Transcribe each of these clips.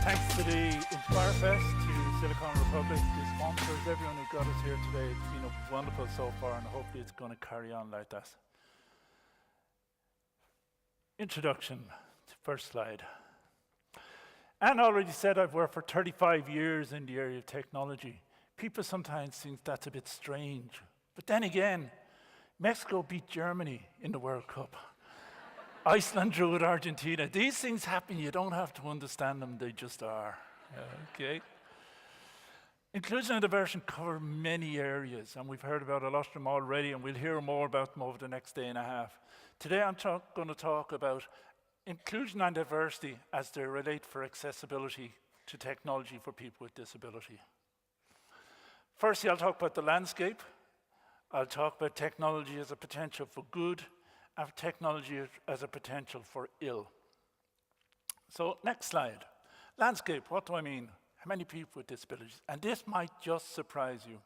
Thanks to the Inspirefest, to Silicon Republic, the sponsors, everyone who got us here today. It's been wonderful so far, and hopefully it's going to carry on like that. Introduction, first slide. Anne already said I've worked for 35 years in the area of technology. People sometimes think that's a bit strange. But then again, Mexico beat Germany in the World Cup. Iceland drew with Argentina. These things happen. You don't have to understand them. They just are. Okay. Inclusion and diversity cover many areas, and we've heard about a lot of them already, and we'll hear more about them over the next day and a half. Today I'm going to talk about inclusion and diversity as they relate for accessibility to technology for people with disability. Firstly, I'll talk about the landscape. I'll talk about technology as a potential for good, and technology as a potential for ill. So next slide. Landscape, what do I mean? How many people with disabilities? And this might just surprise you.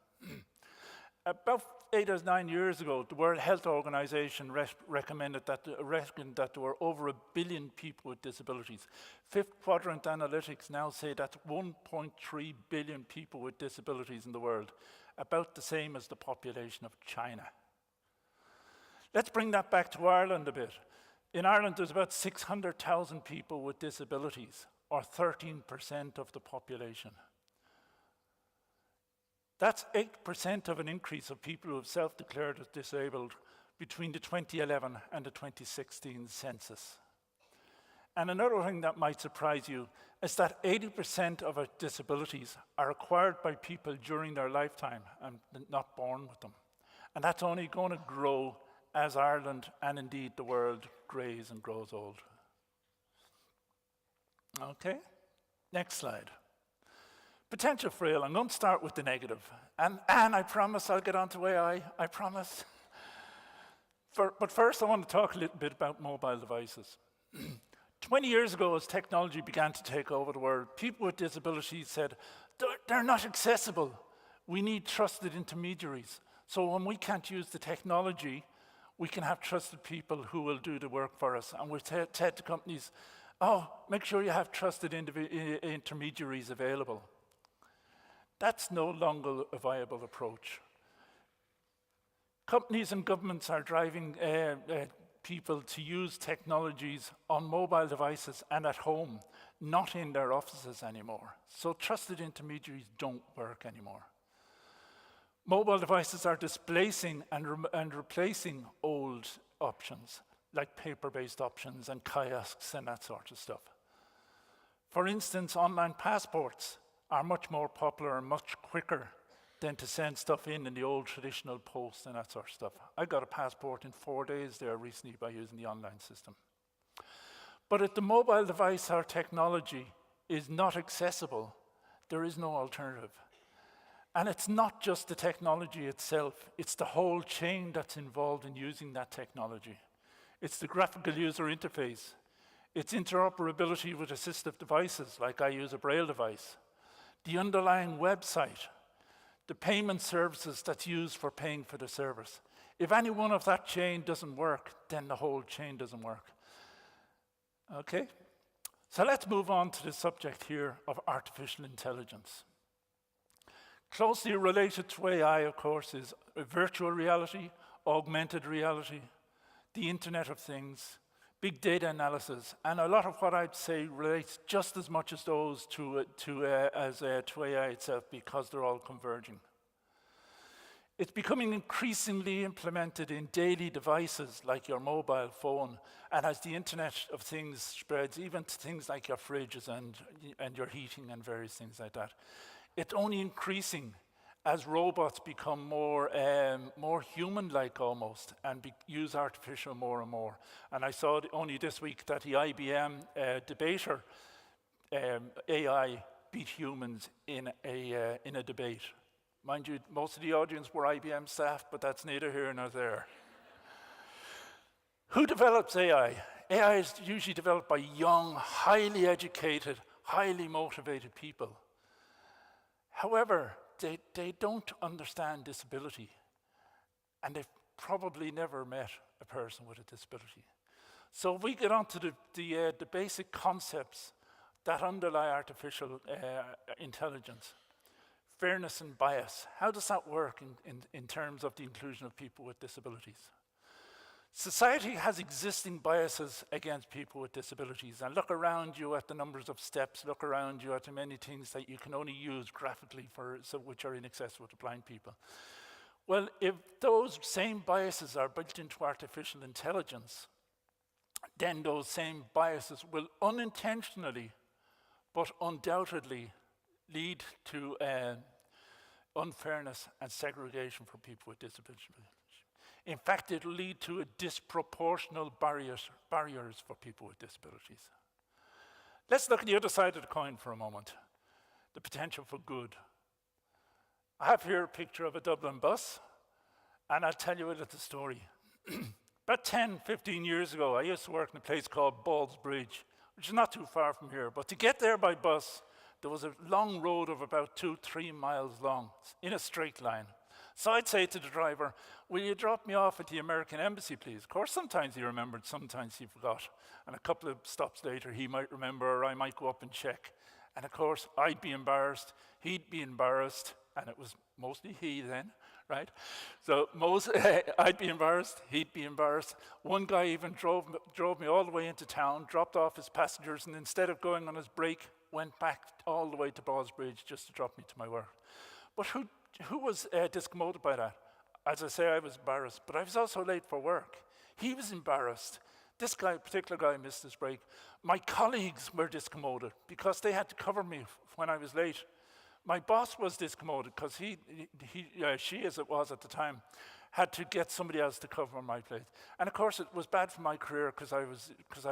About 8 or 9 years ago, the World Health Organization reckoned that there were over 1 billion people with disabilities. Fifth Quadrant Analytics now say that's 1.3 billion people with disabilities in the world, about the same as the population of China. Let's bring that back to Ireland a bit. In Ireland, there's about 600,000 people with disabilities, or 13% of the population. That's 8% of an increase of people who have self-declared as disabled between the 2011 and the 2016 census. And another thing that might surprise you is that 80% of our disabilities are acquired by people during their lifetime and not born with them. And that's only going to grow as Ireland and indeed the world greys and grows old. Okay, next slide. Potential for ill. I'm going to start with the negative. And I promise I'll get on to AI, I promise. But first I want to talk a little bit about mobile devices. 20 years ago, as technology began to take over the world, people with disabilities said, they're not accessible. We need trusted intermediaries. So when we can't use the technology, we can have trusted people who will do the work for us. And we've said to companies, make sure you have trusted intermediaries available. That's no longer a viable approach. Companies and governments are driving people to use technologies on mobile devices and at home, not in their offices anymore. So trusted intermediaries don't work anymore. Mobile devices are displacing and replacing old options, like paper-based options and kiosks and that sort of stuff. For instance, online passports are much more popular and much quicker than to send stuff in the old traditional post and that sort of stuff. I got a passport in 4 days there recently by using the online system. But if the mobile device or technology is not accessible, there is no alternative. And it's not just the technology itself, it's the whole chain that's involved in using that technology. It's the graphical user interface. It's interoperability with assistive devices, like I use a Braille device. The underlying website, the payment services that's used for paying for the service. If any one of that chain doesn't work, then the whole chain doesn't work. Okay? So let's move on to the subject here of artificial intelligence. Closely related to AI, of course, is virtual reality, augmented reality, the Internet of Things, big data analysis, and a lot of what I'd say relates just as much as those to AI itself, because they're all converging. It's becoming increasingly implemented in daily devices like your mobile phone, and as the Internet of Things spreads, even to things like your fridges and your heating and various things like that. It's only increasing as robots become more human-like almost and use artificial more and more. And I saw only this week that the IBM debater AI beat humans in a debate. Mind you, most of the audience were IBM staff, but that's neither here nor there. Who develops AI? AI is usually developed by young, highly educated, highly motivated people. However, they don't understand disability, and they've probably never met a person with a disability. So if we get onto the basic concepts that underlie artificial intelligence. Fairness and bias. How does that work in terms of the inclusion of people with disabilities? Society has existing biases against people with disabilities, and look around you at the numbers of steps, look around you at the many things that you can only use graphically which are inaccessible to blind people. Well, if those same biases are built into artificial intelligence, then those same biases will unintentionally, but undoubtedly, lead to unfairness and segregation for people with disabilities. In fact, it'll lead to a disproportional barriers for people with disabilities. Let's look at the other side of the coin for a moment, the potential for good. I have here a picture of a Dublin bus, and I'll tell you a little story. About 10, 15 years ago, I used to work in a place called Ballsbridge, which is not too far from here, but to get there by bus, there was a long road of about 2-3 miles long in a straight line. So I'd say to the driver, will you drop me off at the American Embassy, please? Of course, sometimes he remembered, sometimes he forgot. And a couple of stops later, he might remember, or I might go up and check. And of course, I'd be embarrassed, he'd be embarrassed, and it was mostly he then, right? So I'd be embarrassed, he'd be embarrassed. One guy even drove me all the way into town, dropped off his passengers, and instead of going on his break, went back all the way to Ballsbridge just to drop me to my work. But who was discommoded by that? As I say, I was embarrassed, but I was also late for work. He was embarrassed. This particular guy missed his break. My colleagues were discommoded because they had to cover me when I was late. My boss was discommoded because she, as it was at the time, had to get somebody else to cover my place. And of course, it was bad for my career because I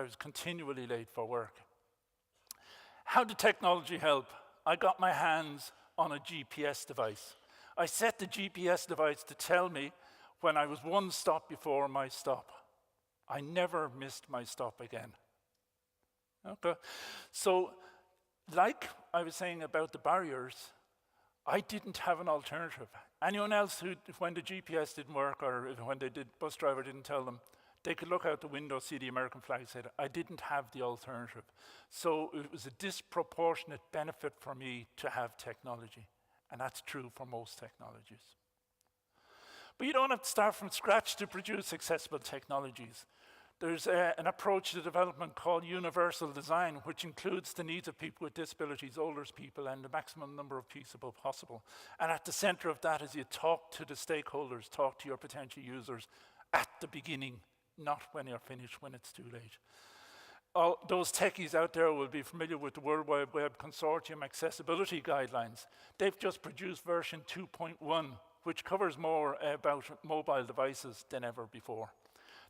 was continually late for work. How did technology help? I got my hands on a GPS device. I set the GPS device to tell me when I was one stop before my stop. I never missed my stop again. Okay, so like I was saying about the barriers, I didn't have an alternative. Anyone else who, when the GPS didn't work or when bus driver didn't tell them, they could look out the window, see the American flag, said, I didn't have the alternative. So it was a disproportionate benefit for me to have technology. And that's true for most technologies. But you don't have to start from scratch to produce accessible technologies. There's an approach to development called universal design, which includes the needs of people with disabilities, older people, and the maximum number of people possible. And at the center of that is you talk to the stakeholders, talk to your potential users at the beginning, not when you're finished, when it's too late. All those techies out there will be familiar with the World Wide Web Consortium accessibility guidelines. They've just produced version 2.1, which covers more about mobile devices than ever before.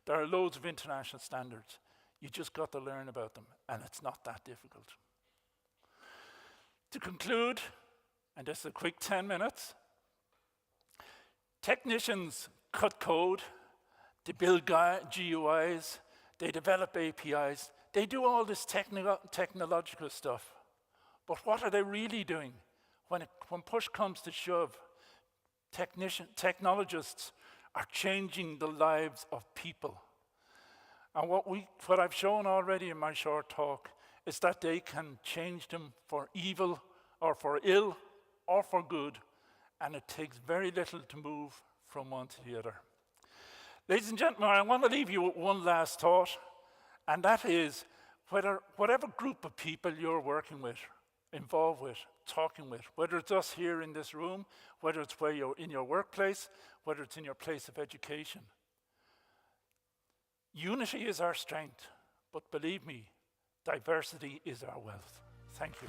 There are loads of international standards. You just got to learn about them, and it's not that difficult. To conclude, and just a quick 10 minutes, technicians cut code, they build GUIs, they develop APIs, they do all this technological stuff. But what are they really doing? When push comes to shove, technologists are changing the lives of people. And what I've shown already in my short talk is that they can change them for evil or for ill or for good, and it takes very little to move from one to the other. Ladies and gentlemen, I want to leave you with one last thought, and that is whatever group of people you're working with, involved with, talking with, whether it's us here in this room, whether it's where you're in your workplace, whether it's in your place of education. Unity is our strength, but believe me, diversity is our wealth. Thank you.